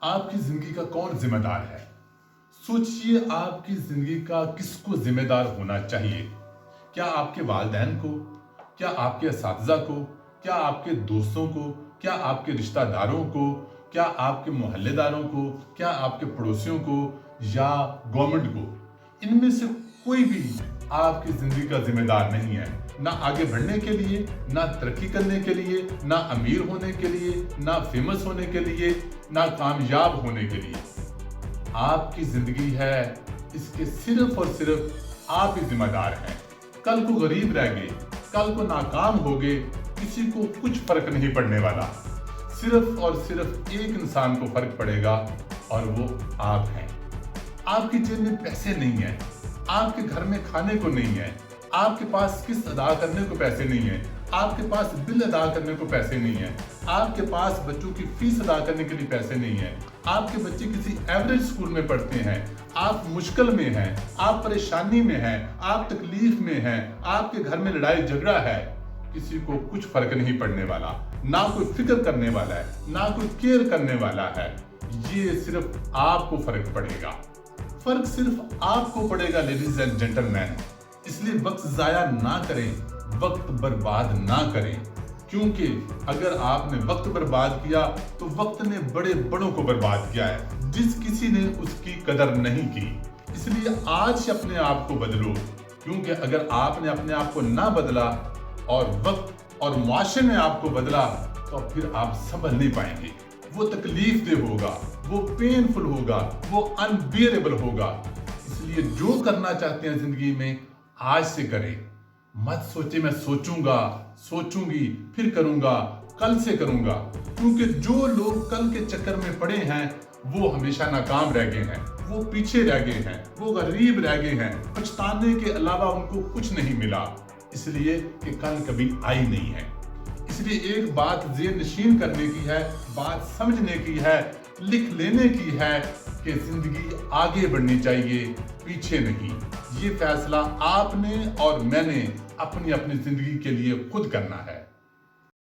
آپ کی زندگی کا کون ذمہ دار ہے؟ سوچئے آپ کی زندگی کا کس کو ذمہ دار ہونا چاہیے؟ کیا آپ کے والدین کو؟ کیا آپ کے اساتذہ کو؟ کیا آپ کے دوستوں کو؟ کیا آپ کے رشتہ داروں کو؟ کیا آپ کے محلے داروں کو؟ کیا آپ کے پڑوسیوں کو؟ یا گورنمنٹ کو؟ ان میں سے کوئی بھی آپ کی زندگی کا ذمہ دار نہیں ہے، نہ آگے بڑھنے کے لیے، نہ ترقی کرنے کے لیے، نہ امیر ہونے کے لیے، نہ فیمس ہونے کے لیے، نہ کامیاب ہونے کے لیے۔ آپ کی زندگی ہے، اس کے صرف اور صرف آپ ہی ذمہ دار ہیں۔ کل کو غریب رہ گئے، کل کو ناکام ہو گئے، کسی کو کچھ فرق نہیں پڑنے والا۔ صرف اور صرف ایک انسان کو فرق پڑے گا اور وہ آپ ہیں۔ آپ کی جیب میں پیسے نہیں ہیں، آپ کے گھر میں کھانے کو نہیں ہے، آپ کے پاس قسط ادا کرنے کو پیسے نہیں ہیں، آپ کے پاس بل ادا کرنے کو پیسے نہیں ہیں، آپ کے پاس بچوں کی فیس ادا کرنے کے لیے پیسے نہیں ہیں، آپ کے بچے کسی ایوریج اسکول میں پڑھتے ہیں، آپ مشکل میں ہیں، آپ پریشانی میں ہیں، آپ تکلیف میں ہیں، آپ کے گھر میں لڑائی جھگڑا ہے، کسی کو کچھ فرق نہیں پڑنے والا، نہ کوئی فکر کرنے والا ہے، نہ کوئی کیئر کرنے والا ہے۔ یہ صرف آپ کو فرق پڑے گا، فرق صرف آپ کو پڑے گا لیڈیز اینڈ جینٹل مین۔ اس لیے وقت ضائع نہ کریں، وقت برباد نہ کریں، کیونکہ اگر آپ نے وقت برباد کیا تو وقت نے بڑے بڑوں کو برباد کیا ہے، جس کسی نے اس کی قدر نہیں کی۔ اس لیے آج سے اپنے آپ کو بدلو، کیونکہ اگر آپ نے اپنے آپ کو نہ بدلا اور وقت اور معاشرے نے آپ کو بدلا تو پھر آپ سنبھل نہیں پائیں گے۔ وہ تکلیف دہ ہوگا، وہ پینفل ہوگا، وہ انبیئریبل ہوگا۔ اس لیے جو کرنا چاہتے ہیں زندگی میں آج سے کریں۔ مت سوچے میں سوچوں گا، سوچوں گی، پھر کروں گا، کل سے کروں گا، کیونکہ جو لوگ کل کے چکر میں پڑے ہیں وہ ہمیشہ ناکام رہ گئے ہیں، وہ پیچھے رہ گئے ہیں، وہ غریب رہ گئے ہیں، پچھتانے کے علاوہ ان کو کچھ نہیں ملا، اس لیے کہ کل کبھی آئی نہیں ہے۔ اس لیے ایک بات ذہن نشین کرنے کی ہے، بات سمجھنے کی ہے، لکھ لینے کی ہے کہ زندگی آگے بڑھنی چاہیے، پیچھے نہیں۔ یہ فیصلہ آپ نے اور میں نے اپنی زندگی کے لیے خود کرنا ہے۔